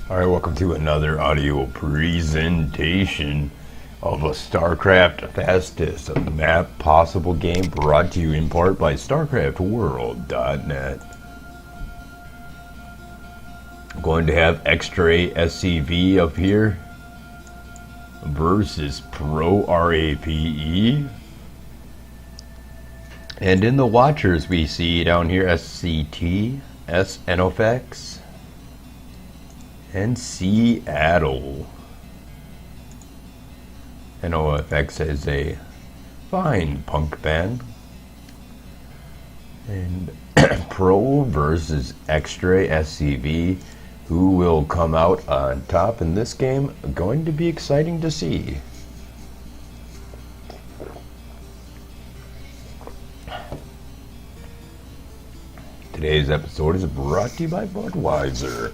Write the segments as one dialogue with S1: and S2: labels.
S1: Alright, welcome to another audio presentation of a StarCraft Fastest Map Possible game brought to you in part by StarCraftWorld.net. I'm going to have xtre-sCv up here versus pro-RAPE. And in the watchers we see down here SCT, SNOFX, and Seattle. NOFX is a fine punk band. And Pro versus xtre-sCv. Who will come out on top in this game? Going to be exciting to see. Today's episode is brought to you by Budweiser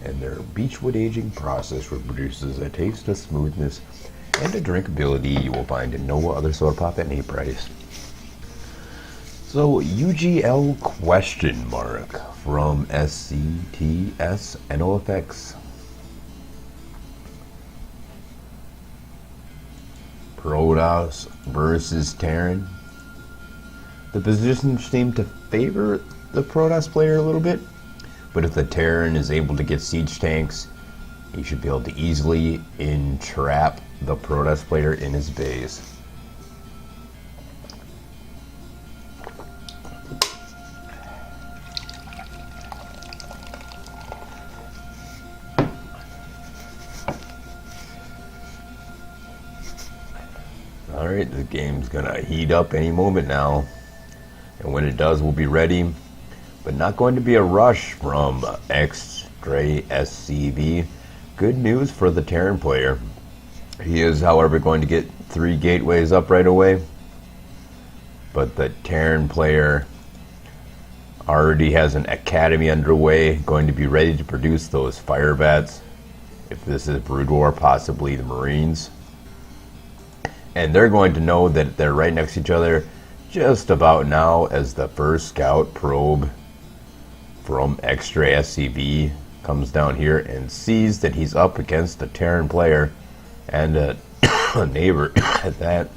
S1: and their Beechwood aging process, which produces a taste of smoothness and a drinkability you will find in no other soda pop at any price. So, UGL question mark from SCT-SNOFX. Protoss versus Terran. The positions seem to favor the Protoss player a little bit, but if the Terran is able to get siege tanks, he should be able to easily entrap the Protoss player in his base. Alright, the game's gonna heat up any moment now, and when it does, we'll be ready. But not going to be a rush from xtre-sCv. Good news for the Terran player. He is, however, going to get 3 gateways up right away. But the Terran player already has an academy underway, going to be ready to produce those fire bats. If this is Brood War, possibly the Marines. And they're going to know that they're right next to each other just about now as the first scout probe from xtre-sCv comes down here and sees that he's up against a Terran player and a neighbor at that.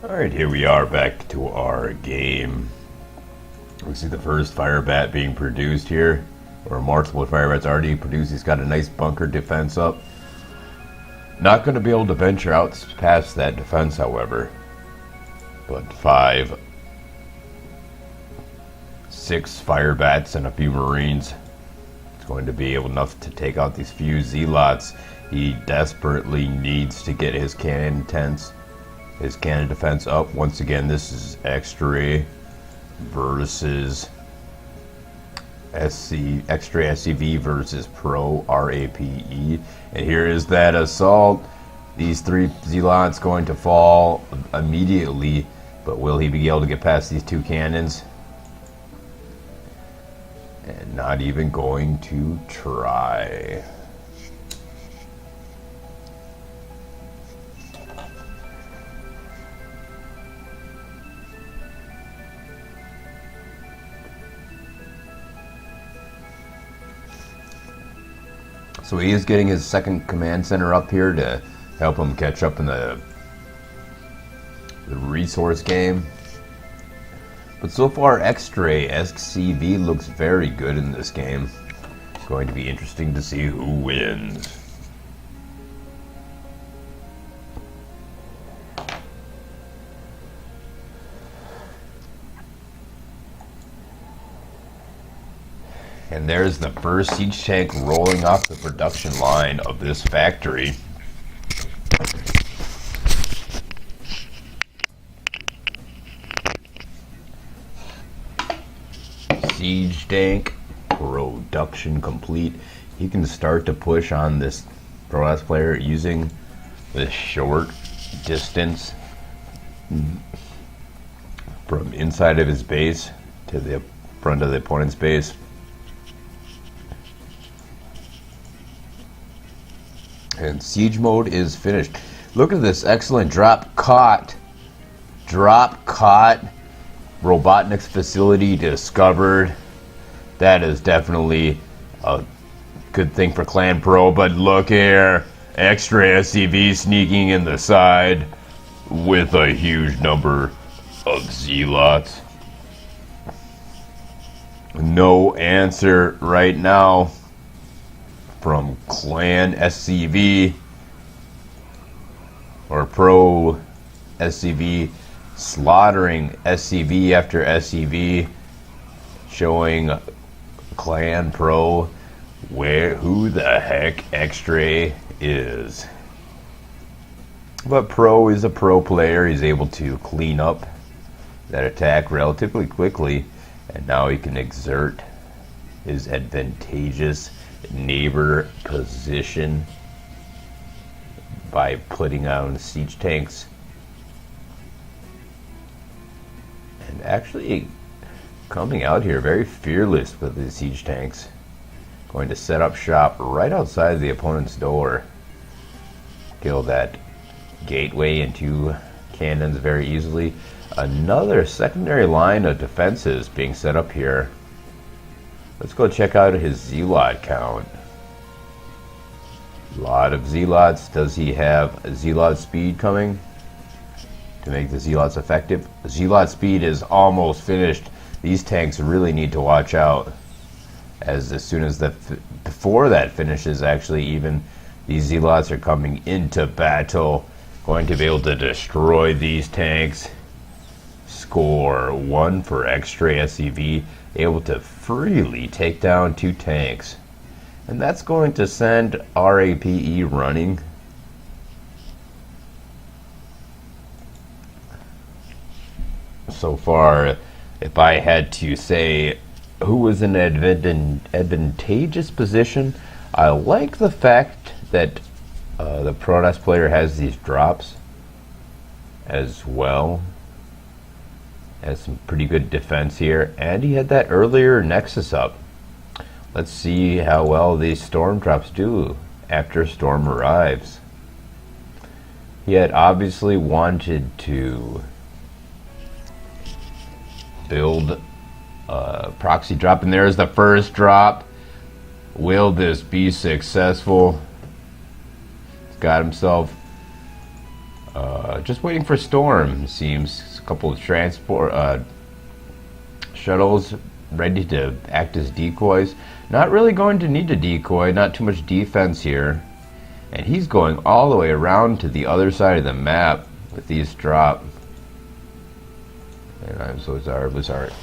S1: Alright, here we are back to our game. We see the first fire bat being produced here, or multiple fire bats already produced. He's got a nice bunker defense up. Not going to be able to venture out past that defense, however. But 6 fire bats and a few Marines. It's going to be able enough to take out these few Zealots. He desperately needs to get his cannon tents, his cannon defense up. Once again, this is xtre versus xtre-sCv versus pro-RAPE. And here is that assault. These 3 Zealots going to fall immediately, but will he be able to get past these 2 cannons? And not even going to try. So he is getting his second command center up here to help him catch up in the resource game. But so far, xtre-sCv looks very good in this game. Going to be interesting to see who wins. And there's the first siege tank rolling off the production line of this factory. Siege tank production complete. He can start to push on this Pro player using this short distance from inside of his base to the front of the opponent's base. And siege mode is finished. Look at this excellent drop caught. Drop caught. Robotnik's facility discovered. That is definitely a good thing for Clan Pro. But look here. xtre-sCv sneaking in the side with a huge number of zealots. No answer right now from Clan sCv or Pro sCv, slaughtering sCv after sCv, showing Clan Pro who the heck xtre is. But Pro is a pro player. He's able to clean up that attack relatively quickly, and now he can exert his advantageous neighbor position by putting on siege tanks and actually coming out here very fearless with the siege tanks, going to set up shop right outside the opponent's door, kill that gateway and 2 cannons very easily. Another secondary line of defenses being set up here. Let's go check out his zealot count. A lot of zealots. Does he have zealot speed coming to make the zealots effective? Zealot speed is almost finished. These tanks really need to watch out, as soon as before that finishes, actually, even these zealots are coming into battle, going to be able to destroy these tanks. Score 1 for xtre-sCv, able to freely take down 2 tanks. And that's going to send RAPE running. So far, if I had to say who was in an advantageous position, I like the fact that the Protoss player has these drops as well. Has some pretty good defense here, and he had that earlier Nexus up. Let's see how well these storm drops do after Storm arrives. He had obviously wanted to build a proxy drop, and there's the first drop. Will this be successful? He's got himself just waiting for Storm, it seems. A couple of transport shuttles ready to act as decoys. Not really going to need a decoy, not too much defense here. And he's going all the way around to the other side of the map with these drop. And I'm so sorry, Blizzard.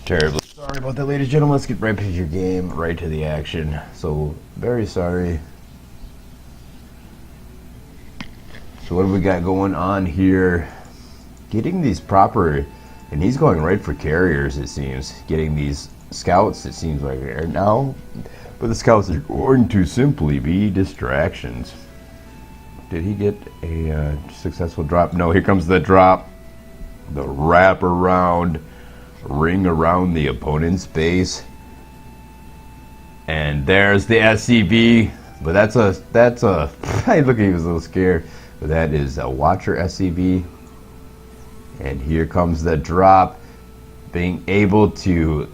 S1: Terribly sorry about that, ladies and gentlemen. Let's get right to your game, right to the action. So, very sorry. So what do we got going on here? Getting these proper, and he's going right for carriers, it seems. Getting these scouts, it seems like right now. But the scouts are going to simply be distractions. Did he get a successful drop? No, here comes the drop. The wrap around, ring around the opponent's base. And there's the SCV. But that's a, I look, he was a little scared. But that is a Watcher SCV. And here comes the drop. Being able to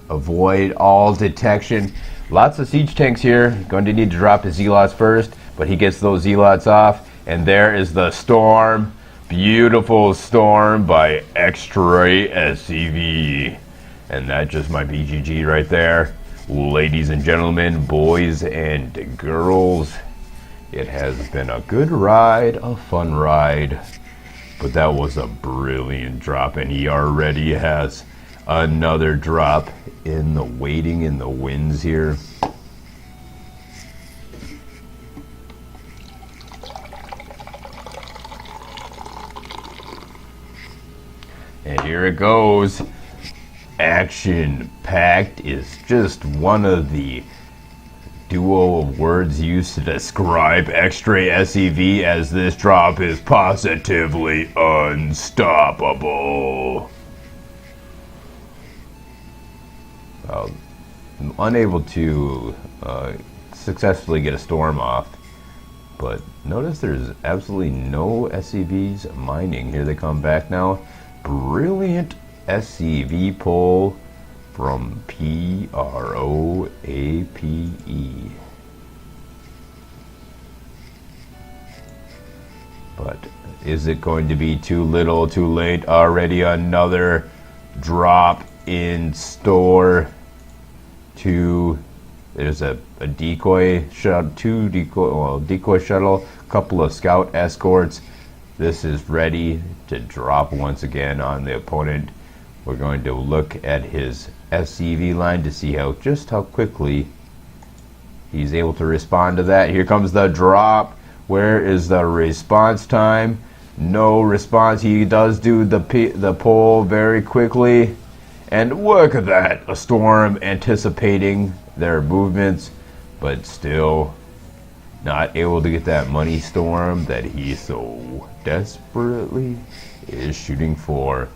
S1: avoid all detection. Lots of siege tanks here. Going to need to drop his zealots first. But he gets those zealots off. And there is the storm. Beautiful storm by xtre-sCv. And that just might be GG right there. Ladies and gentlemen, boys and girls. It has been a good ride, a fun ride, but that was a brilliant drop, and he already has another drop in the waiting in the winds here. And here it goes. Action-packed is just one of the duo of words used to describe xtre-sCv, as this drop is positively unstoppable. Unable to successfully get a storm off, but notice there's absolutely no SCVs mining. Here they come back now. Brilliant SCV pull from PROAPE. But is it going to be too little, too late? Already another drop in store. There's a decoy shuttle, decoy shuttle, couple of scout escorts. This is ready to drop once again on the opponent. We're going to look at his SCV line to see just how quickly he's able to respond to that. Here comes the drop. Where is the response time? No response. He does do the pull very quickly. And look at that. A storm anticipating their movements, but still not able to get that money storm that he so desperately is shooting for.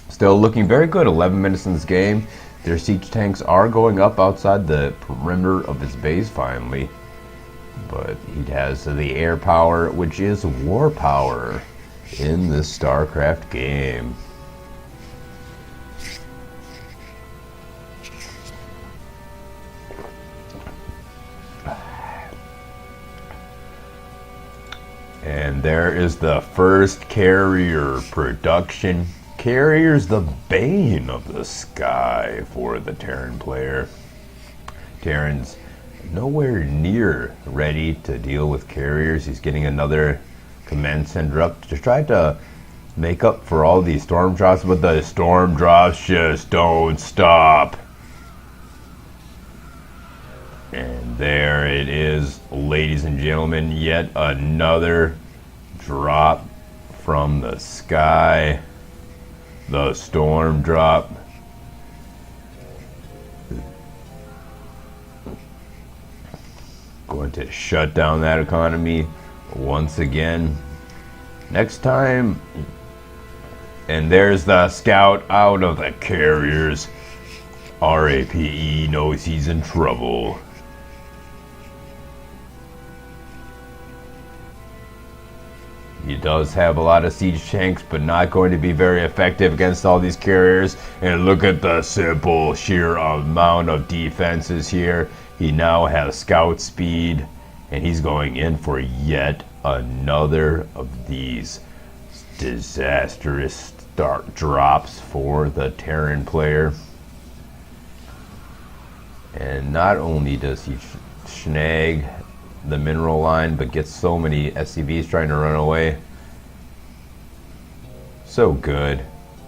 S1: Still looking very good. 11 minutes in this game. Their siege tanks are going up outside the perimeter of his base finally. But he has the air power, which is war power in this StarCraft game. And there is the first carrier production. Carrier's the bane of the sky for the Terran player. Terran's nowhere near ready to deal with carriers. He's getting another command center up to try to make up for all these storm drops, but the storm drops just don't stop. And there it is, ladies and gentlemen, yet another drop from the sky. The storm drop. Going to shut down that economy once again. Next time. And there's the scout out of the carriers. RAPE knows he's in trouble. He does have a lot of siege tanks, but not going to be very effective against all these carriers. And look at the simple sheer amount of defenses here. He now has scout speed, and he's going in for yet another of these disastrous start drops for the Terran player. And not only does he snag the mineral line, but gets so many SCVs trying to run away. So good.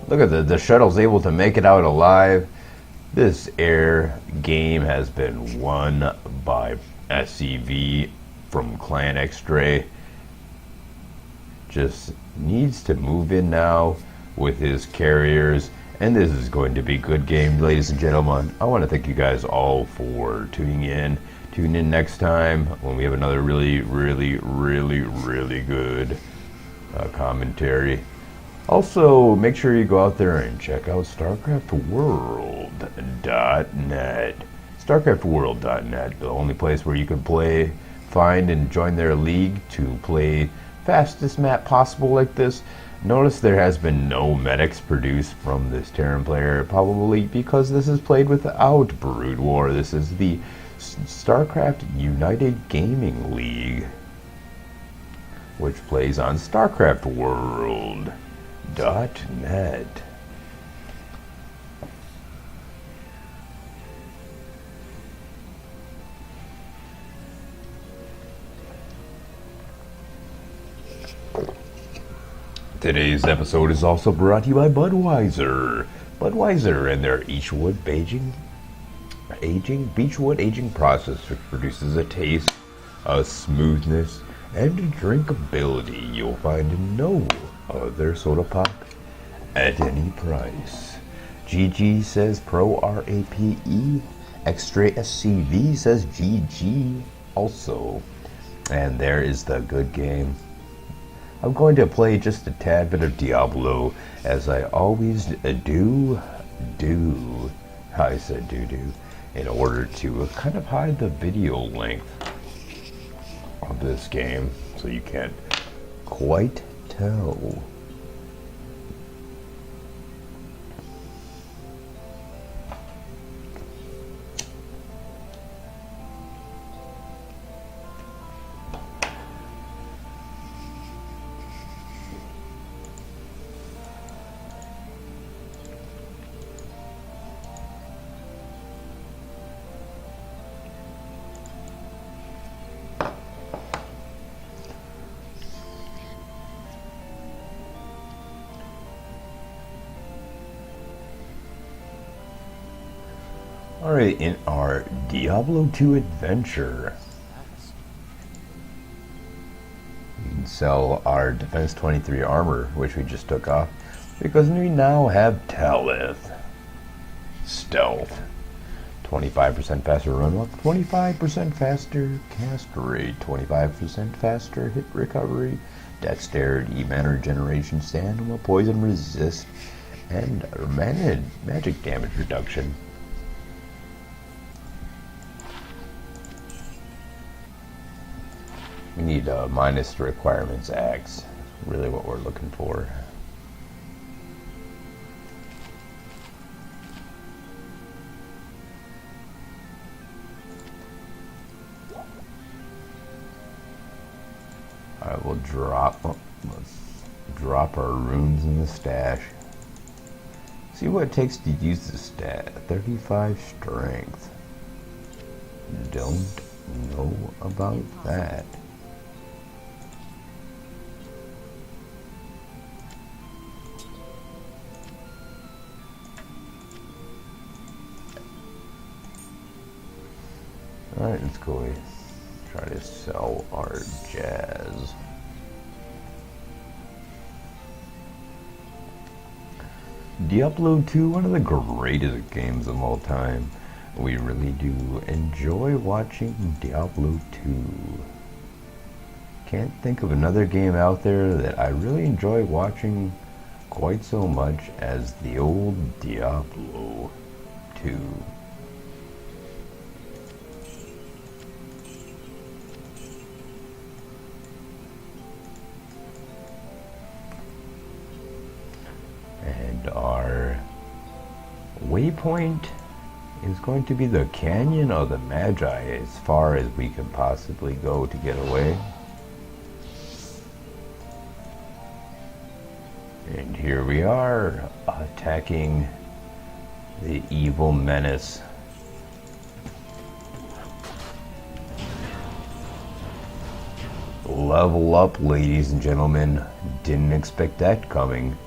S1: Look at the shuttle's able to make it out alive. This air game has been won by xCv from Clan X-Ray. Just needs to move in now with his carriers, and this is going to be a good game, ladies and gentlemen. I want to thank you guys all for tuning in. Tune in next time when we have another really good commentary. Also, make sure you go out there and check out StarCraftWorld.net. StarCraftWorld.net, the only place where you can play, find, and join their league to play fastest map possible like this. Notice there has been no medics produced from this Terran player, probably because this is played without Brood War. This is the StarCraft United Gaming League, which plays on StarCraftWorld.net. Today's episode is also brought to you by Budweiser. Budweiser and their Beechwood aging process, which produces a taste, a smoothness, and a drinkability you'll find in no other soda pop at any price. GG says Pro RAPE. xtre-sCv says GG also. And there is the good game. I'm going to play just a tad bit of Diablo, as I always do, I said do, in order to kind of hide the video length of this game, so you can't quite tell. Alright, in our Diablo 2 adventure, we can sell our Defense 23 armor, which we just took off, because we now have Talith. Stealth. 25% faster run luck, 25% faster cast rate, 25% faster hit recovery, dexterity, mana regeneration, stamina, poison resist, and magic damage reduction. We need a minus the requirements axe, really what we're looking for. Alright, we'll let's drop our runes in the stash. See what it takes to use the stat. 35 strength. Don't know about that. Alright, let's go try to sell our jazz. Diablo 2, one of the greatest games of all time. We really do enjoy watching Diablo 2. Can't think of another game out there that I really enjoy watching quite so much as the old Diablo 2. And our waypoint is going to be the Canyon of the Magi, as far as we can possibly go to get away. And here we are, attacking the evil menace. Level up, ladies and gentlemen. Didn't expect that coming.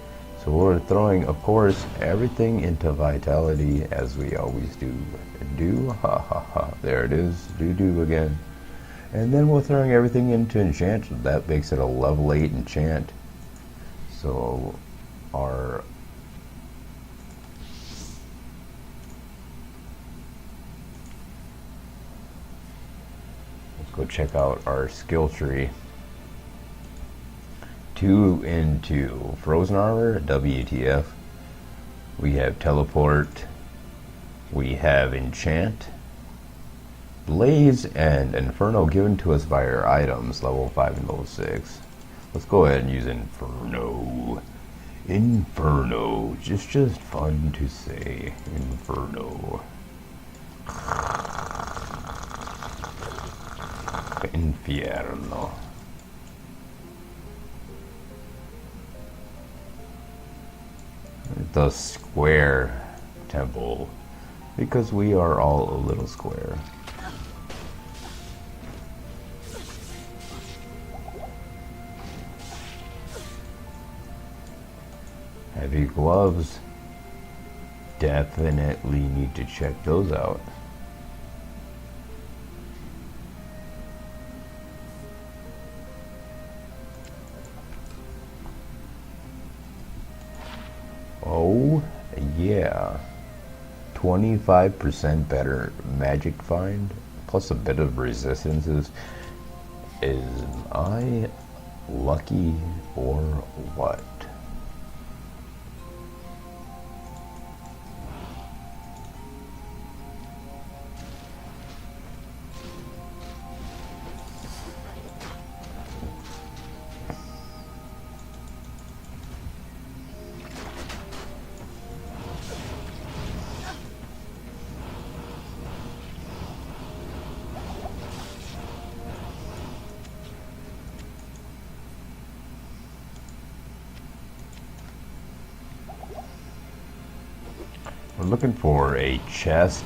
S1: So we're throwing, of course, everything into vitality as we always do. Do, ha ha ha. There it is, do again. And then we're throwing everything into enchant. That makes it a level 8 enchant. So our let's go check out our skill tree. 2 into frozen armor, WTF. We have teleport. We have enchant, blaze, and inferno given to us by our items, level 5 and level 6. Let's go ahead and use inferno. Inferno, just fun to say. Inferno. Infierno. The square temple, because we are all a little square. Heavy gloves, definitely need to check those out. Oh yeah, 25% better magic find plus a bit of resistances. Is I lucky or what? We're looking for a chest,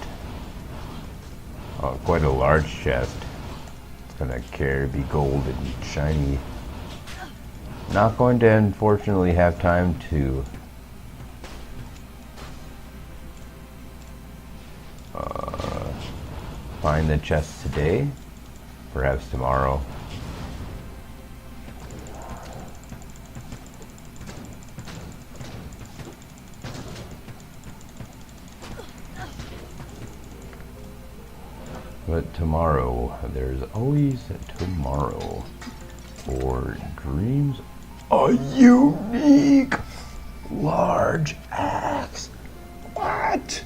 S1: quite a large chest. It's gonna be gold and shiny. Not going to unfortunately have time to find the chest today, perhaps tomorrow. But tomorrow, there's always tomorrow for dreams. A unique large axe. What?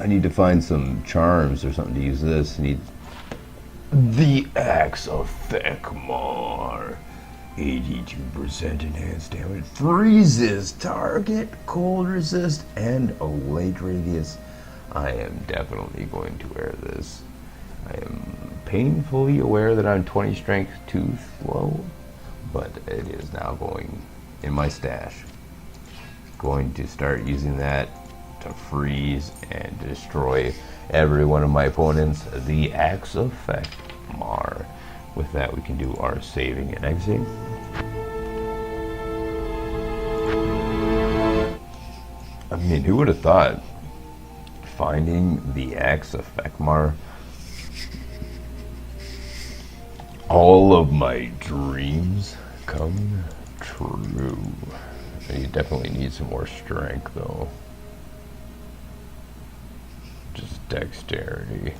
S1: I need to find some charms or something to use this. I need the axe of Thekmar. 82% enhanced damage. Freezes target, cold resist, and a light radius. I am definitely going to wear this. I am painfully aware that I'm 20 strength too slow, but it is now going in my stash. Going to start using that to freeze and destroy every one of my opponents. The Axe of Thekmar. With that, we can do our saving and exiting. I mean, who would have thought finding the Axe of Thekmar, all of my dreams come true. You definitely need some more strength though. Just dexterity.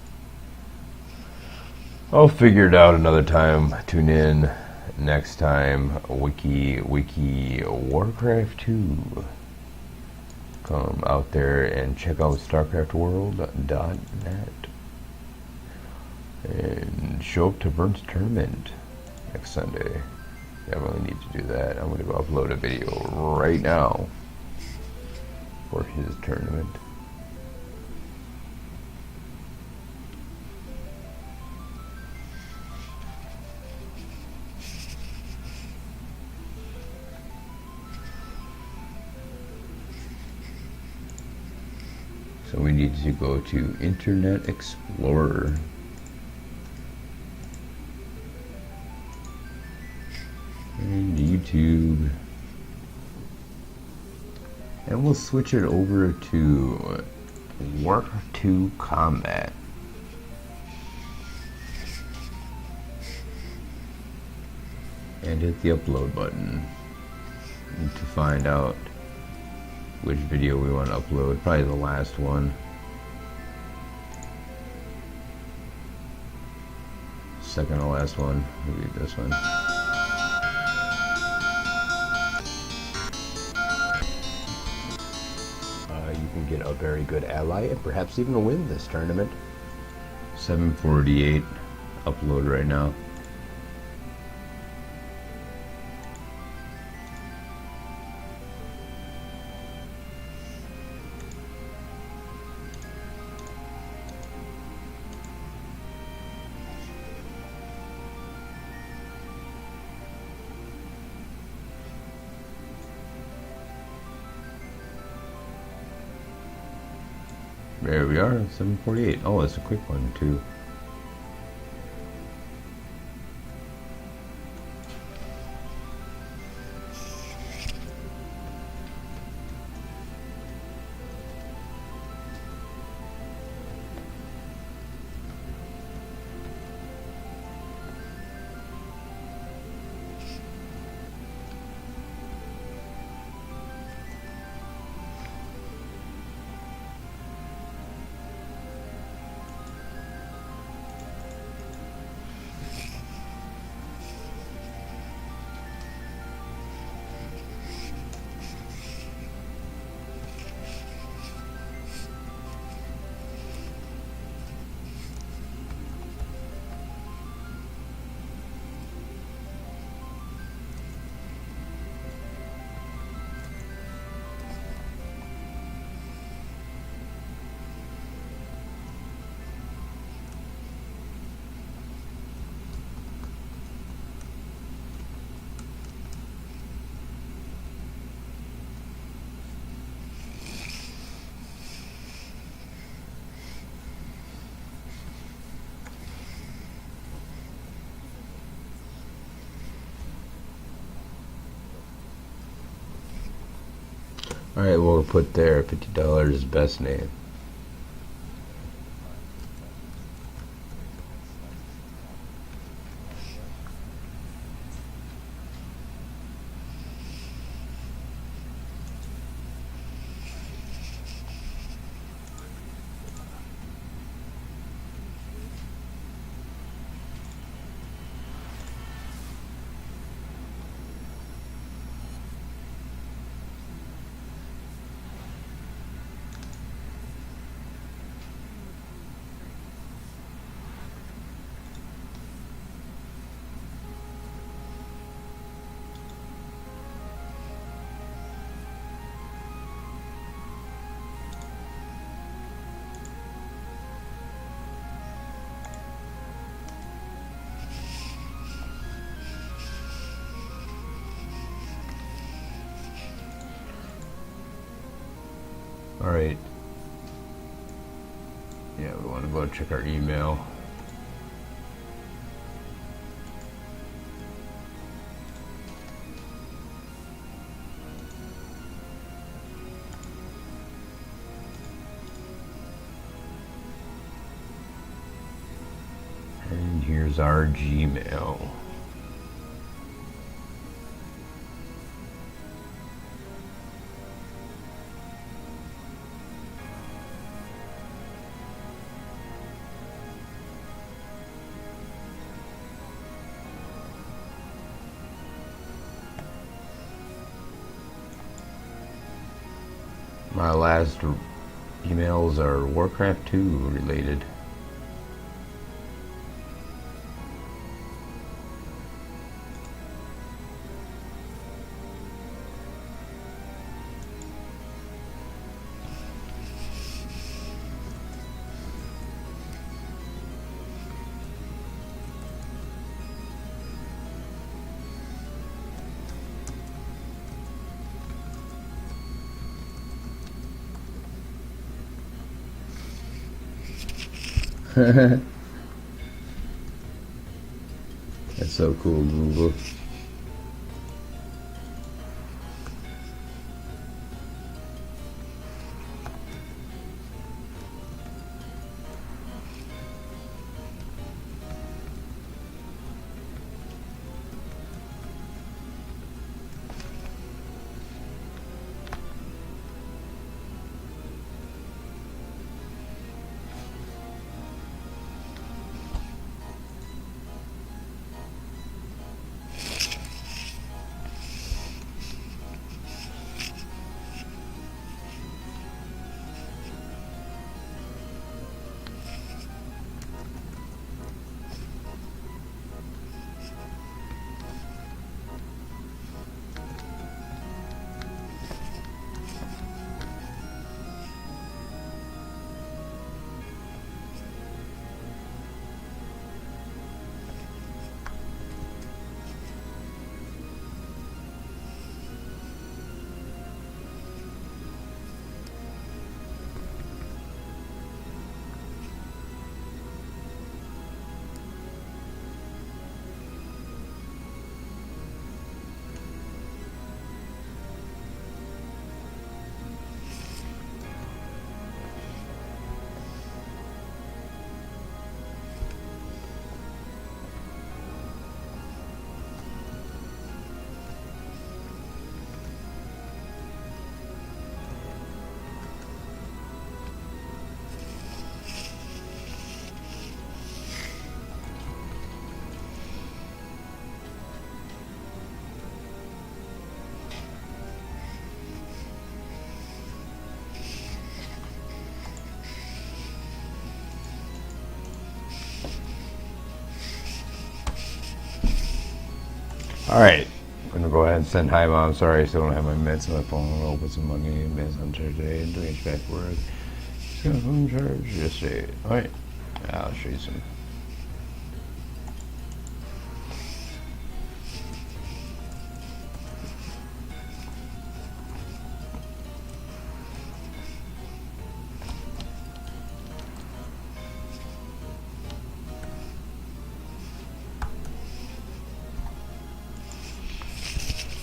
S1: I'll figure it out another time. Tune in next time. Wiki Warcraft 2. Come out there and check out StarCraftWorld.net and show up to Vern's tournament next Sunday. Definitely need to do that. I'm going to go upload a video right now for his tournament. So we need to go to Internet Explorer. And YouTube. And we'll switch it over to War 2 Combat. And hit the upload button to find out which video we want to upload. Probably the last one. Second to last one. Maybe this one. You can get a very good ally and perhaps even win this tournament. 748 upload right now. There we are, 748. Oh, that's a quick one too. Alright, we'll put there $50 best name. Alright. Yeah, we want to go check our email. And here's our Gmail. My last emails are Warcraft 2 related. That's so cool, Google. Alright, I'm gonna go ahead and send hi mom. Sorry, I still don't have my meds on my phone. I'm gonna open some money meds on Thursday and bring it back to work. Just gonna phone charge yesterday. Alright, I'll show you some.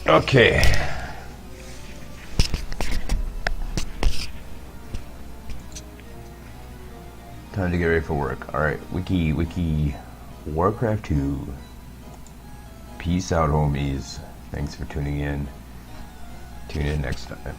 S1: Okay. Time to get ready for work. Alright, wiki, Warcraft 2. Peace out, homies. Thanks for tuning in. Tune in next time.